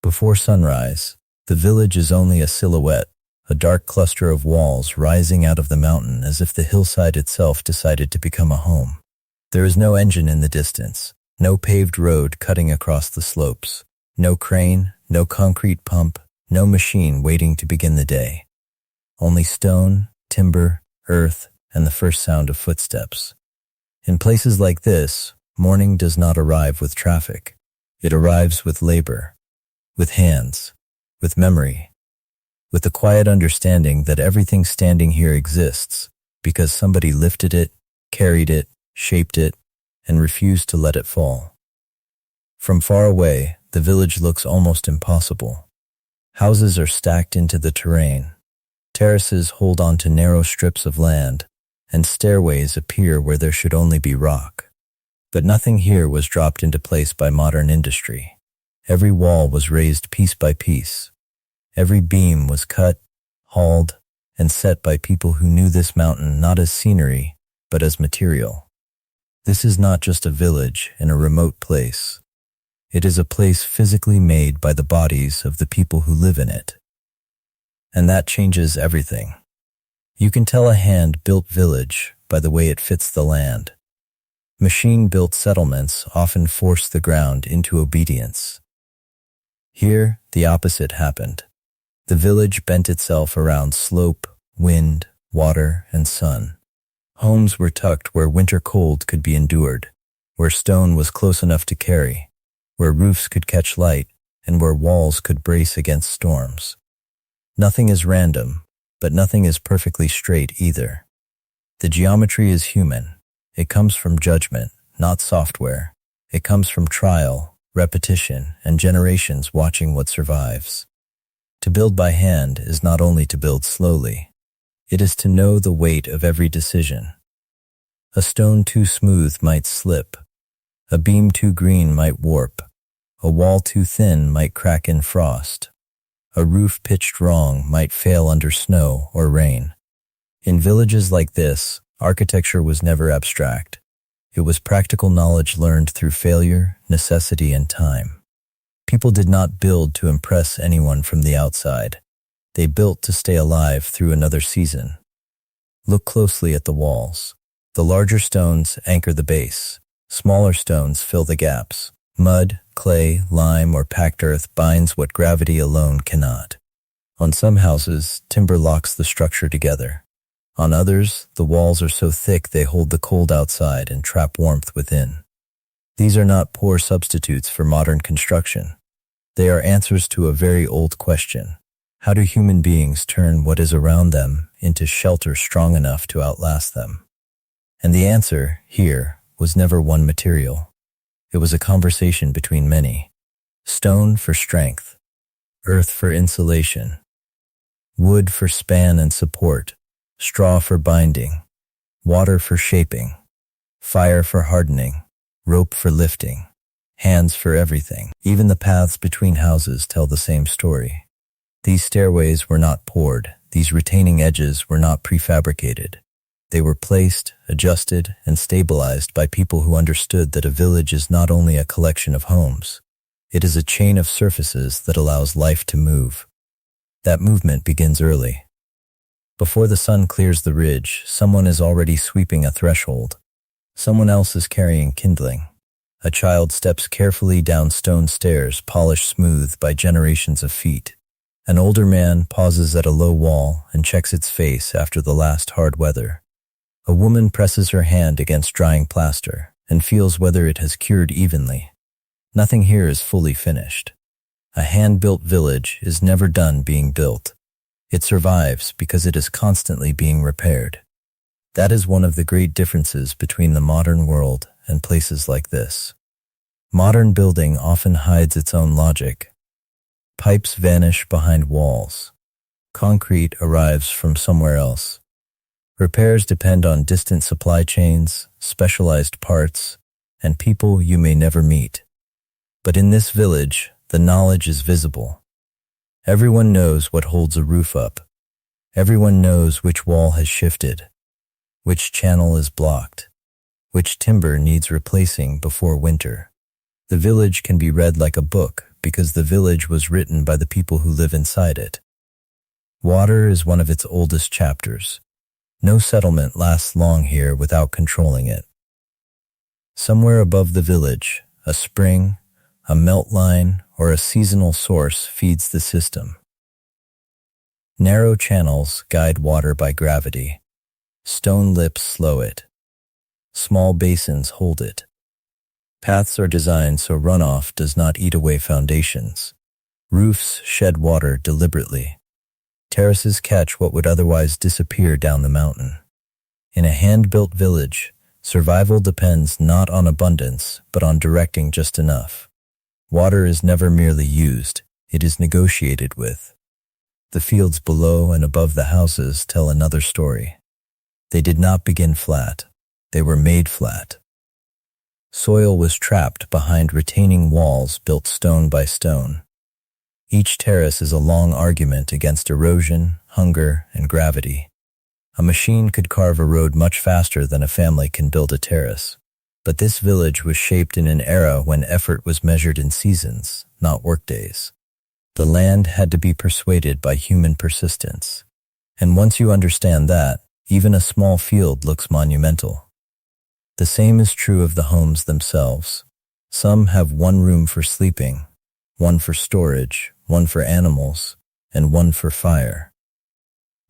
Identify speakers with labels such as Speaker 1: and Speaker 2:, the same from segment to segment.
Speaker 1: Before sunrise, the village is only a silhouette, a dark cluster of walls rising out of the mountain as if the hillside itself decided to become a home. There is no engine in the distance, no paved road cutting across the slopes, no crane, no concrete pump, no machine waiting to begin the day. Only stone, timber, earth, and the first sound of footsteps. In places like this, morning does not arrive with traffic. It arrives with labor, with hands, with memory, with the quiet understanding that everything standing here exists because somebody lifted it, carried it, shaped it, and refused to let it fall. From far away, the village looks almost impossible. Houses are stacked into the terrain. Terraces hold onto narrow strips of land, and stairways appear where there should only be rock. But nothing here was dropped into place by modern industry. Every wall was raised piece by piece. Every beam was cut, hauled, and set by people who knew this mountain not as scenery, but as material. This is not just a village in a remote place. It is a place physically made by the bodies of the people who live in it. And that changes everything. You can tell a hand-built village by the way it fits the land. Machine-built settlements often force the ground into obedience. Here, the opposite happened. The village bent itself around slope, wind, water, and sun. Homes were tucked where winter cold could be endured, where stone was close enough to carry, where roofs could catch light, and where walls could brace against storms. Nothing is random, but nothing is perfectly straight either. The geometry is human. It comes from judgment, not software. It comes from trial, repetition, and generations watching what survives. To build by hand is not only to build slowly. It is to know the weight of every decision. A stone too smooth might slip. A beam too green might warp. A wall too thin might crack in frost. A roof pitched wrong might fail under snow or rain. In villages like this, architecture was never abstract. It was practical knowledge learned through failure, necessity, and time. People did not build to impress anyone from the outside. They built to stay alive through another season. Look closely at the walls. The larger stones anchor the base. Smaller stones fill the gaps. Mud, clay, lime, or packed earth binds what gravity alone cannot. On some houses, timber locks the structure together. On others, the walls are so thick they hold the cold outside and trap warmth within. These are not poor substitutes for modern construction. They are answers to a very old question. How do human beings turn what is around them into shelter strong enough to outlast them? And the answer, here, was never one material. It was a conversation between many. Stone for strength, earth for insulation, wood for span and support, straw for binding, water for shaping, fire for hardening, rope for lifting, hands for everything. Even the paths between houses tell the same story. These stairways were not poured. These retaining edges were not prefabricated. They were placed, adjusted, and stabilized by people who understood that a village is not only a collection of homes. It is a chain of surfaces that allows life to move. That movement begins early. Before the sun clears the ridge, someone is already sweeping a threshold. Someone else is carrying kindling. A child steps carefully down stone stairs polished smooth by generations of feet. An older man pauses at a low wall and checks its face after the last hard weather. A woman presses her hand against drying plaster and feels whether it has cured evenly. Nothing here is fully finished. A hand-built village is never done being built. It survives because it is constantly being repaired. That is one of the great differences between the modern world and places like this. Modern building often hides its own logic. Pipes vanish behind walls. Concrete arrives from somewhere else. Repairs depend on distant supply chains, specialized parts, and people you may never meet. But in this village, the knowledge is visible. Everyone knows what holds a roof up. Everyone knows which wall has shifted, which channel is blocked, which timber needs replacing before winter. The village can be read like a book, because the village was written by the people who live inside it. Water is one of its oldest chapters. No settlement lasts long here without controlling it. Somewhere above the village, a spring, a melt line, or a seasonal source feeds the system. Narrow channels guide water by gravity. Stone lips slow it. Small basins hold it. Paths are designed so runoff does not eat away foundations. Roofs shed water deliberately. Terraces catch what would otherwise disappear down the mountain. In a hand-built village, survival depends not on abundance, but on directing just enough. Water is never merely used, it is negotiated with. The fields below and above the houses tell another story. They did not begin flat, they were made flat. Soil was trapped behind retaining walls built stone by stone. Each terrace is a long argument against erosion, hunger, and gravity. A machine could carve a road much faster than a family can build a terrace. But this village was shaped in an era when effort was measured in seasons, not workdays. The land had to be persuaded by human persistence. And once you understand that, even a small field looks monumental. The same is true of the homes themselves. Some have one room for sleeping, one for storage, one for animals, and one for fire.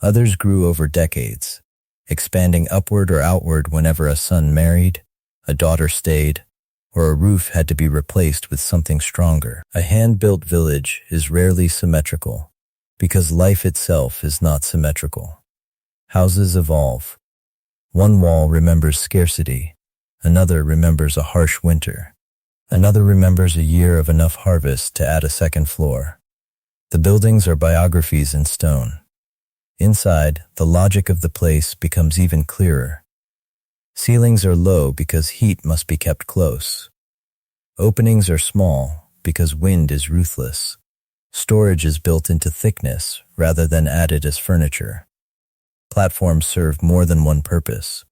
Speaker 1: Others grew over decades, expanding upward or outward whenever a son married, a daughter stayed, or a roof had to be replaced with something stronger. A hand-built village is rarely symmetrical, because life itself is not symmetrical. Houses evolve. One wall remembers scarcity, another remembers a harsh winter, another remembers a year of enough harvest to add a second floor. The buildings are biographies in stone. Inside, the logic of the place becomes even clearer. Ceilings are low because heat must be kept close. Openings are small because wind is ruthless. Storage is built into thickness rather than added as furniture. Platforms serve more than one purpose.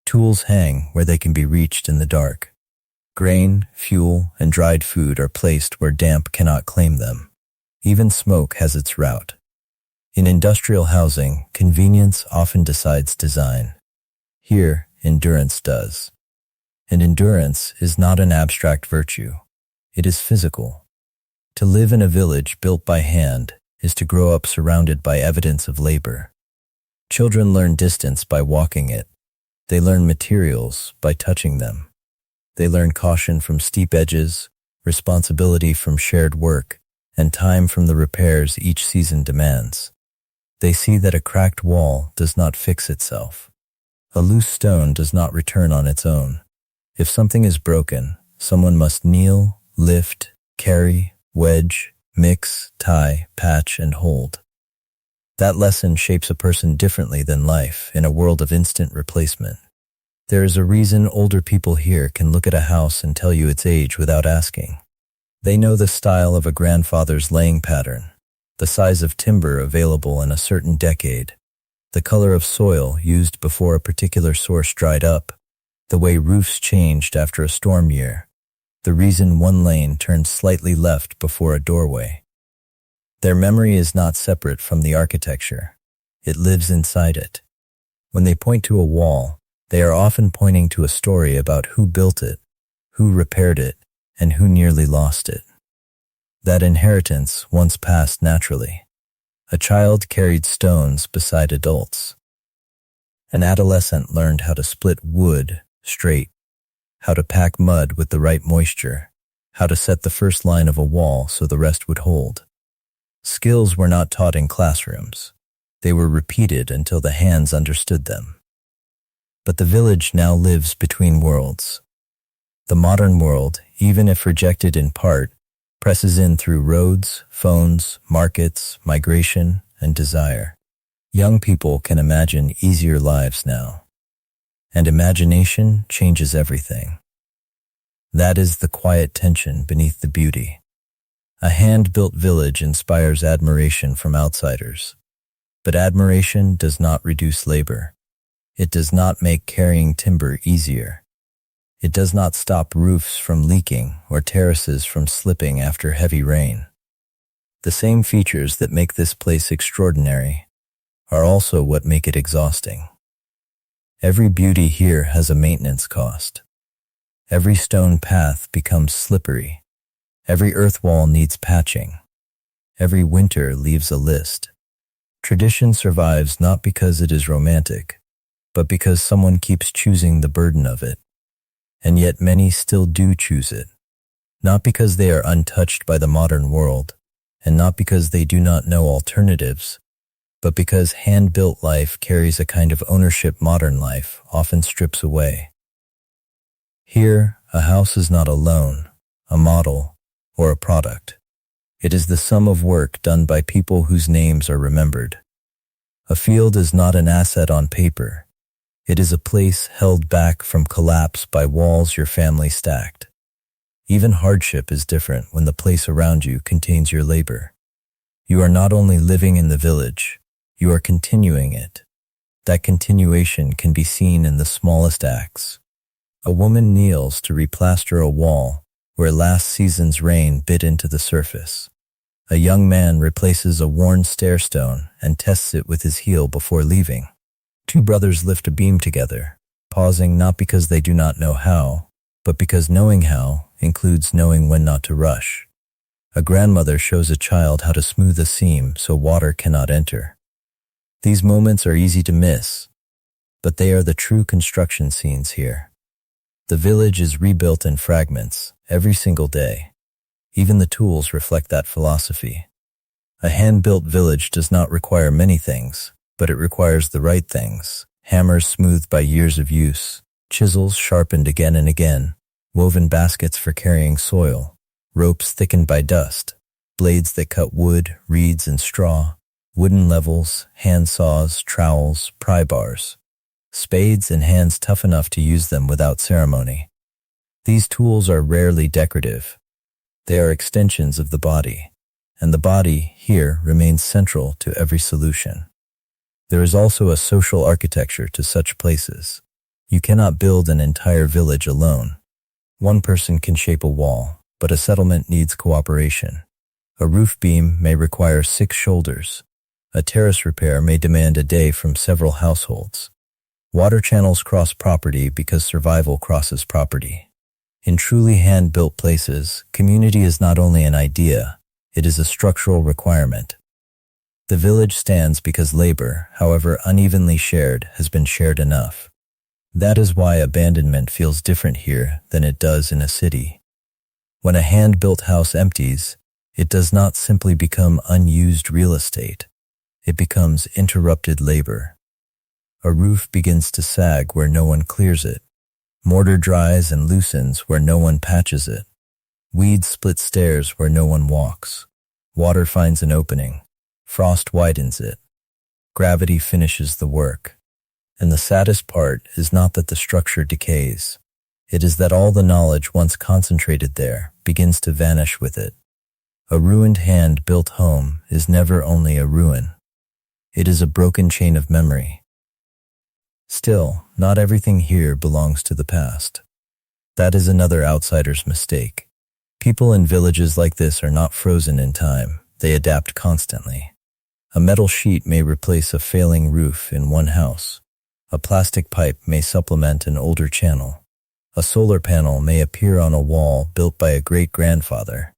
Speaker 1: Tools hang where they can be reached in the dark. Grain, fuel, and dried food are placed where damp cannot claim them. Even smoke has its route. In industrial housing, convenience often decides design. Here, endurance does. And endurance is not an abstract virtue. It is physical. To live in a village built by hand is to grow up surrounded by evidence of labor. Children learn distance by walking it. They learn materials by touching them. They learn caution from steep edges, responsibility from shared work, and time from the repairs each season demands. They see that a cracked wall does not fix itself. A loose stone does not return on its own. If something is broken, someone must kneel, lift, carry, wedge, mix, tie, patch, and hold. That lesson shapes a person differently than life in a world of instant replacement. There is a reason older people here can look at a house and tell you its age without asking. They know the style of a grandfather's laying pattern, the size of timber available in a certain decade, the color of soil used before a particular source dried up, the way roofs changed after a storm year, the reason one lane turned slightly left before a doorway. Their memory is not separate from the architecture. It lives inside it. When they point to a wall, they are often pointing to a story about who built it, who repaired it, and who nearly lost it. That inheritance once passed naturally. A child carried stones beside adults. An adolescent learned how to split wood straight, how to pack mud with the right moisture, how to set the first line of a wall so the rest would hold. Skills were not taught in classrooms. They were repeated until the hands understood them. But the village now lives between worlds. The modern world, even if rejected in part, presses in through roads, phones, markets, migration, and desire. Young people can imagine easier lives now. And imagination changes everything. That is the quiet tension beneath the beauty. A hand-built village inspires admiration from outsiders. But admiration does not reduce labor. It does not make carrying timber easier. It does not stop roofs from leaking or terraces from slipping after heavy rain. The same features that make this place extraordinary are also what make it exhausting. Every beauty here has a maintenance cost. Every stone path becomes slippery. Every earth wall needs patching. Every winter leaves a list. Tradition survives not because it is romantic, but because someone keeps choosing the burden of it. And yet many still do choose it, not because they are untouched by the modern world, and not because they do not know alternatives, but because hand-built life carries a kind of ownership modern life often strips away. Here, a house is not a loan, a model, or a product. It is the sum of work done by people whose names are remembered. A field is not an asset on paper. It is a place held back from collapse by walls your family stacked. Even hardship is different when the place around you contains your labor. You are not only living in the village, you are continuing it. That continuation can be seen in the smallest acts. A woman kneels to replaster a wall where last season's rain bit into the surface. A young man replaces a worn stairstone and tests it with his heel before leaving. Two brothers lift a beam together, pausing not because they do not know how, but because knowing how includes knowing when not to rush. A grandmother shows a child how to smooth a seam so water cannot enter. These moments are easy to miss, but they are the true construction scenes here. The village is rebuilt in fragments every single day. Even the tools reflect that philosophy. A hand-built village does not require many things, but it requires the right things. Hammers smoothed by years of use, chisels sharpened again and again, woven baskets for carrying soil, ropes thickened by dust, blades that cut wood, reeds, and straw, wooden levels, hand saws, trowels, pry bars, spades, and hands tough enough to use them without ceremony. These tools are rarely decorative. They are extensions of the body, and the body here remains central to every solution. There is also a social architecture to such places. You cannot build an entire village alone. One person can shape a wall, but a settlement needs cooperation. A roof beam may require 6 shoulders. A terrace repair may demand a day from several households. Water channels cross property because survival crosses property. In truly hand-built places, community is not only an idea, it is a structural requirement. The village stands because labor, however unevenly shared, has been shared enough. That is why abandonment feels different here than it does in a city. When a hand-built house empties, it does not simply become unused real estate. It becomes interrupted labor. A roof begins to sag where no one clears it. Mortar dries and loosens where no one patches it. Weeds split stairs where no one walks. Water finds an opening. Frost widens it. Gravity finishes the work. And the saddest part is not that the structure decays. It is that all the knowledge once concentrated there begins to vanish with it. A ruined hand-built home is never only a ruin. It is a broken chain of memory. Still, not everything here belongs to the past. That is another outsider's mistake. People in villages like this are not frozen in time. They adapt constantly. A metal sheet may replace a failing roof in one house. A plastic pipe may supplement an older channel. A solar panel may appear on a wall built by a great-grandfather.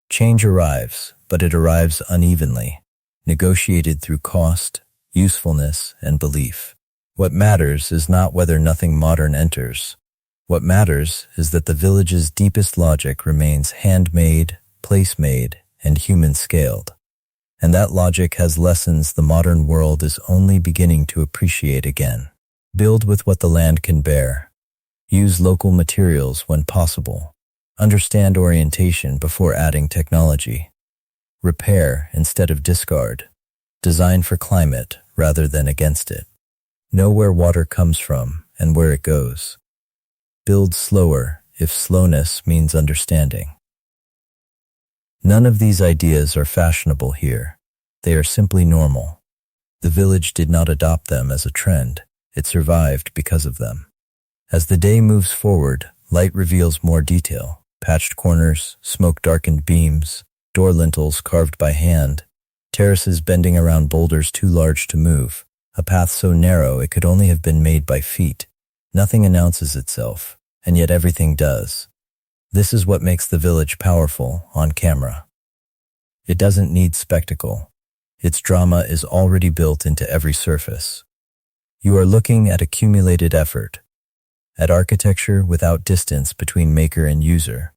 Speaker 1: Change arrives, but it arrives unevenly, negotiated through cost, usefulness, and belief. What matters is not whether nothing modern enters. What matters is that the village's deepest logic remains handmade, place-made, and human-scaled. And that logic has lessons the modern world is only beginning to appreciate again. Build with what the land can bear. Use local materials when possible. Understand orientation before adding technology. Repair instead of discard. Design for climate rather than against it. Know where water comes from and where it goes. Build slower if slowness means understanding. None of these ideas are fashionable here. They are simply normal. The village did not adopt them as a trend. It survived because of them. As the day moves forward, Light reveals more detail. Patched corners, smoke-darkened beams, door lintels carved by hand, terraces bending around boulders too large to move, a path so narrow it could only have been made by feet. Nothing announces itself, and yet everything does. This is what makes the village powerful on camera. It doesn't need spectacle. Its drama is already built into every surface. You are looking at accumulated effort, at architecture without distance between maker and user,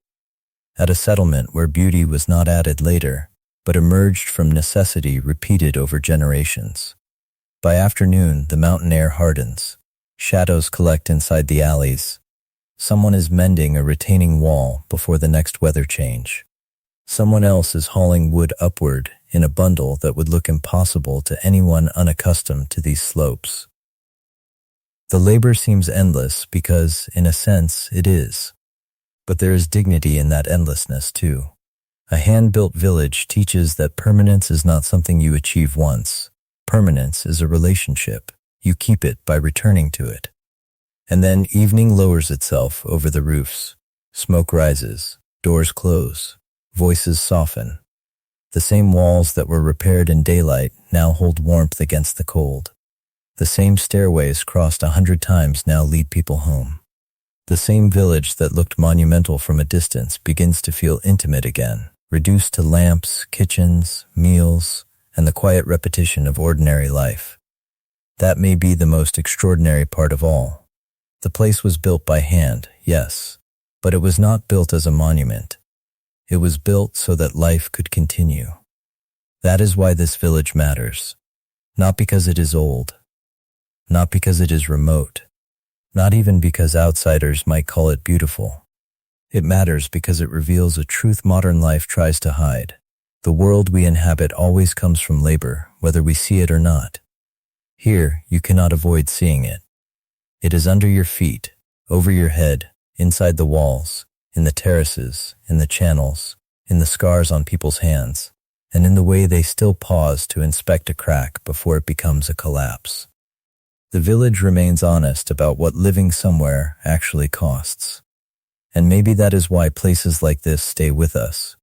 Speaker 1: at a settlement where beauty was not added later, but emerged from necessity repeated over generations. By afternoon, the mountain air hardens. Shadows collect inside the alleys. Someone is mending a retaining wall before the next weather change. Someone else is hauling wood upward in a bundle that would look impossible to anyone unaccustomed to these slopes. The labor seems endless because, in a sense, it is. But there is dignity in that endlessness, too. A hand-built village teaches that permanence is not something you achieve once. Permanence is a relationship. You keep it by returning to it. And then evening lowers itself over the roofs. Smoke rises, doors close, voices soften. The same walls that were repaired in daylight now hold warmth against the cold. The same stairways crossed 100 times now lead people home. The same village that looked monumental from a distance begins to feel intimate again, reduced to lamps, kitchens, meals, and the quiet repetition of ordinary life. That may be the most extraordinary part of all. The place was built by hand, yes, but it was not built as a monument. It was built so that life could continue. That is why this village matters. Not because it is old. Not because it is remote. Not even because outsiders might call it beautiful. It matters because it reveals a truth modern life tries to hide. The world we inhabit always comes from labor, whether we see it or not. Here, you cannot avoid seeing it. It is under your feet, over your head, inside the walls, in the terraces, in the channels, in the scars on people's hands, and in the way they still pause to inspect a crack before it becomes a collapse. The village remains honest about what living somewhere actually costs. And maybe that is why places like this stay with us.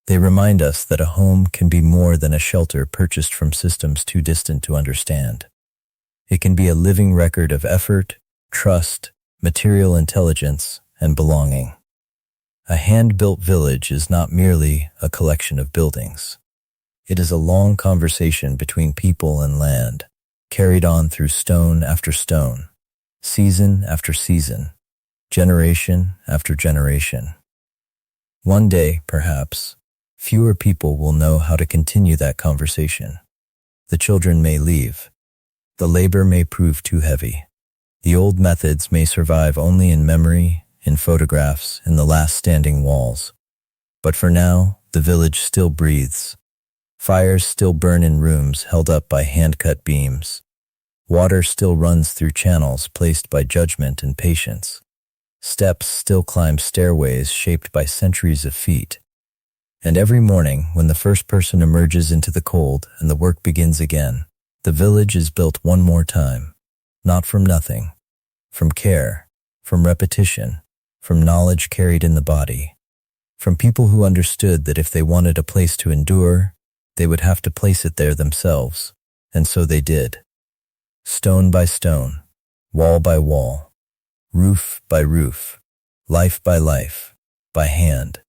Speaker 1: They remind us that a home can be more than a shelter purchased from systems too distant to understand. It can be a living record of effort, trust, material intelligence, and belonging. A hand-built village is not merely a collection of buildings. It is a long conversation between people and land, carried on through stone after stone, season after season, generation after generation. One day, perhaps, fewer people will know how to continue that conversation. The children may leave. The labor may prove too heavy. The old methods may survive only in memory, in photographs, in the last standing walls. But for now, the village still breathes. Fires still burn in rooms held up by hand-cut beams. Water still runs through channels placed by judgment and patience. Steps still climb stairways shaped by centuries of feet. And every morning, when the first person emerges into the cold and the work begins again, the village is built one more time, not from nothing, from care, from repetition, from knowledge carried in the body, from people who understood that if they wanted a place to endure, they would have to place it there themselves, and so they did. Stone by stone, wall by wall, roof by roof, life by hand.